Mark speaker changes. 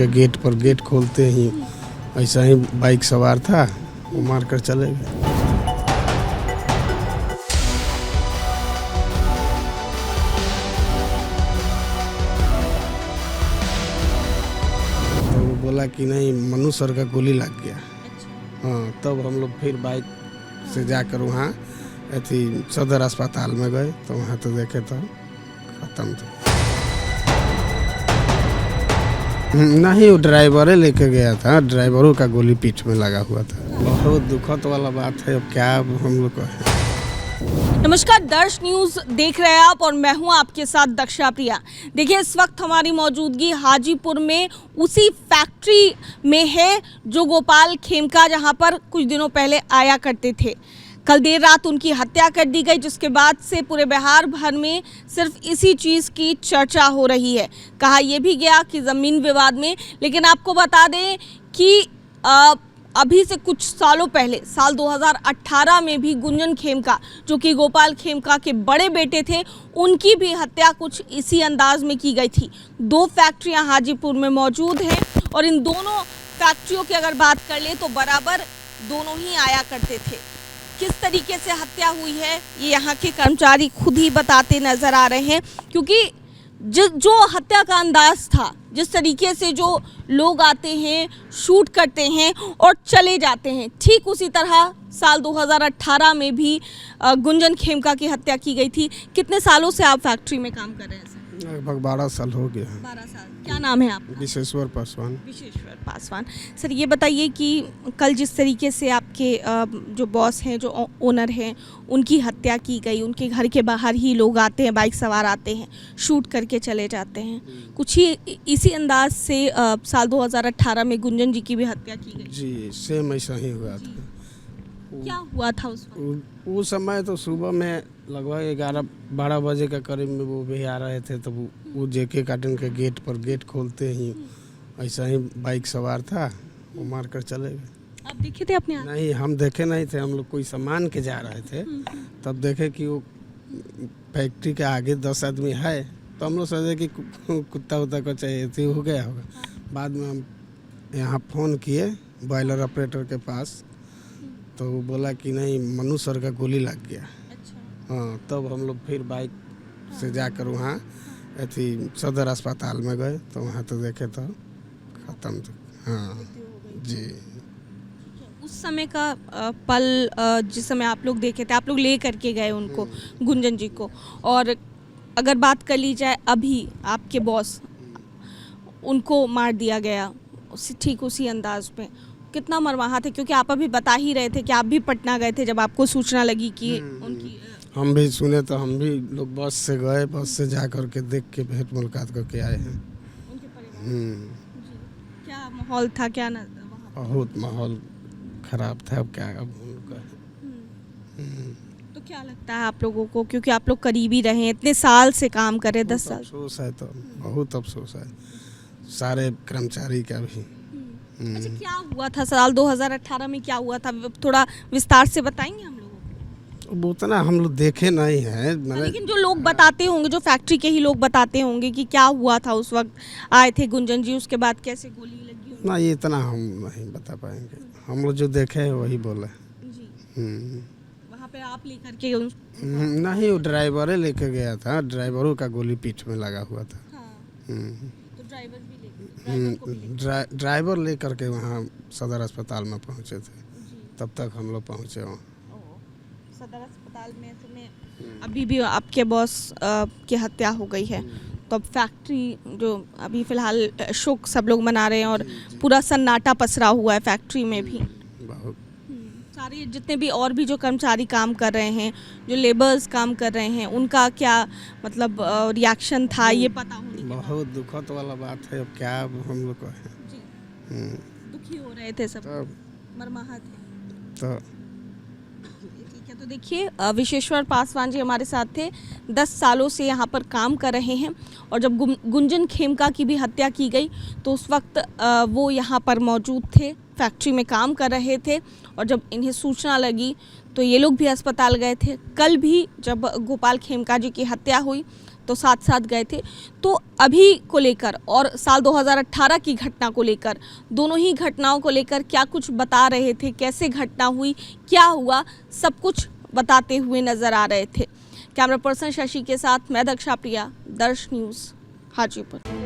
Speaker 1: Gate पर gate खोलते ही ऐसा ही बाइक सवार था, वो मार कर चले गए। तो वो बोला कि नहीं, मनु सर का गोली लग गया। हाँ, तब हम लोग फिर बाइक से जाकर वहाँ अथी सदर अस्पताल में गए, तो वहाँ तो देखे तो खत्म था। नहीं, वो ड्राइवरे लेके गया था, ड्राइवरों का गोली पीठ में लगा हुआ था। बहुत दुखद वाला बात है, अब क्या हम लोग को।
Speaker 2: नमस्कार, दर्श न्यूज देख रहे हैं आप और मैं हूं आपके साथ दक्षा प्रिया। देखिए, इस वक्त हमारी मौजूदगी हाजीपुर में उसी फैक्ट्री में है जो गोपाल खेमका जहां पर कुछ दिनों पहले आया करते थे। कल देर रात उनकी हत्या कर दी गई, जिसके बाद से पूरे बिहार भर में सिर्फ इसी चीज़ की चर्चा हो रही है। कहा यह भी गया कि ज़मीन विवाद में, लेकिन आपको बता दें कि अभी से कुछ सालों पहले साल 2018 में भी गुंजन खेमका, जो कि गोपाल खेमका के बड़े बेटे थे, उनकी भी हत्या कुछ इसी अंदाज में की गई थी। 2 फैक्ट्रियां हाजीपुर में मौजूद हैं और इन दोनों फैक्ट्रियों की अगर बात कर ले तो बराबर दोनों ही आया करते थे। किस तरीके से हत्या हुई है ये यहाँ के कर्मचारी खुद ही बताते नजर आ रहे हैं, क्योंकि जो हत्या का अंदाज था, जिस तरीके से जो लोग आते हैं, शूट करते हैं और चले जाते हैं, ठीक उसी तरह साल 2018 में भी गुंजन खेमका की हत्या की गई थी। कितने सालों से आप फैक्ट्री में काम कर रहे हैं?
Speaker 1: लगभग 12 साल हो गया।
Speaker 2: 12 साल। क्या नाम है आपका?
Speaker 1: विशेश्वर पासवान।
Speaker 2: विशेश्वर पासवान। सर, ये बताइए कि कल जिस तरीके से आपके जो बॉस हैं, जो ओनर हैं, उनकी हत्या की गई, उनके घर के बाहर ही लोग आते हैं, बाइक सवार आते हैं, शूट करके चले जाते हैं, कुछ ही इसी अंदाज से साल 2018 में गुंजन जी की भी हत्या की गई।
Speaker 1: जी, सेम ऐसा ही हुआ था।
Speaker 2: क्या हुआ था
Speaker 1: उस समय? तो सुबह में लगभग 11-12 बजे के करीब में वो भी आ रहे थे, तो वो जेके काटन के गेट पर गेट खोलते ही ऐसा ही बाइक सवार था, वो मार कर चले गए।
Speaker 2: आप देखे थे अपने?
Speaker 1: नहीं, हम देखे नहीं थे, हम लोग कोई सामान के जा रहे थे, तब देखे कि वो फैक्ट्री के आगे 10 आदमी है, तो हम लोग सोचे कि कुत्ता उत्ता को चाहिए थी, हो गया होगा। बाद में हम यहाँ फ़ोन किए बॉयलर ऑपरेटर के पास, तो वो बोला कि नहीं, मनु सर का गोली लग गया। हाँ, तब हम लोग फिर बाइक से जाकर वहाँ अथी सदर अस्पताल में गए, तो वहाँ तो देखे तो ख़त्म था। हाँ जी।
Speaker 2: उस समय का पल, जिस समय आप लोग देखे थे, आप लोग ले करके गए उनको, गुंजन जी को, और अगर बात कर ली जाए अभी आपके बॉस, उनको मार दिया गया ठीक उसी अंदाज में, कितना मरवाहा थे? क्योंकि आप अभी बता ही रहे थे कि आप भी पटना गए थे जब आपको सूचना लगी कि उनकी। हम
Speaker 1: भी सुने, तो हम भी लोग बस से गए, बस से जा करके देख के भेंट मुलाकात करके आए हैं
Speaker 2: उनके परिवार। क्या माहौल था? क्या
Speaker 1: बहुत माहौल खराब था। अब क्या उनका।
Speaker 2: तो क्या लगता है आप लोगों को, क्योंकि आप लोग करीबी रहे, इतने साल से काम कर रहे, 10 साल?
Speaker 1: अफसोस है, तो बहुत अफसोस है सारे कर्मचारी का भी।
Speaker 2: अच्छा, क्या हुआ था साल 2018 में? क्या हुआ था, थोड़ा विस्तार से बताएंगे हम लोगों को?
Speaker 1: उतना हम लोग देखे नहीं है,
Speaker 2: लेकिन जो लोग बताते होंगे, जो फैक्ट्री के ही लोग बताते होंगे कि क्या हुआ था उस वक्त आए थे गुंजन जी, उसके बाद कैसे गोली लगी?
Speaker 1: ना, ये इतना हम नहीं बता पाएंगे, हम लोग जो देखे हैं वही बोले
Speaker 2: जी। वहाँ पे आप लेकर के?
Speaker 1: नहीं, वो ड्राइवरे लेके गया था, ड्राइवरों का गोली पीठ में लगा हुआ था।
Speaker 2: तो ड्राइवर भी
Speaker 1: ड्राइवर ले करके वहाँ सदर अस्पताल में पहुँचे थे, तब तक हम लोग पहुँचे वहाँ
Speaker 2: सदर अस्पताल में। सुने, अभी भी आपके बॉस की हत्या हो गई है, तो अब फैक्ट्री जो अभी फ़िलहाल शोक सब लोग मना रहे हैं और पूरा सन्नाटा पसरा हुआ है फैक्ट्री में भी।
Speaker 1: बहुत
Speaker 2: सारे जितने भी और भी जो कर्मचारी काम कर रहे हैं, जो लेबर्स काम कर रहे हैं, उनका क्या मतलब रिएक्शन था, ये पता होने के बाद?
Speaker 1: बहुत दुखद वाला बात है, अब क्या हम लोग को है।
Speaker 2: दुखी हो रहे थे सब, मरमाहा थे।
Speaker 1: तो
Speaker 2: ठीक है, तो देखिए, विशेश्वर पासवान जी हमारे साथ थे, 10 सालों से यहाँ पर काम कर रहे हैं, और जब गुंजन खेमका की भी हत्या की गई तो उस वक्त वो यहाँ पर मौजूद थे, फैक्ट्री में काम कर रहे थे, और जब इन्हें सूचना लगी तो ये लोग भी अस्पताल गए थे। कल भी जब गोपाल खेमका जी की हत्या हुई तो साथ साथ गए थे। तो अभी को लेकर और साल 2018 की घटना को लेकर, दोनों ही घटनाओं को लेकर क्या कुछ बता रहे थे, कैसे घटना हुई, क्या हुआ, सब कुछ बताते हुए नजर आ रहे थे। कैमरा पर्सन शशि के साथ मैं दक्षा प्रिया, दर्श न्यूज़, हाजीपुर।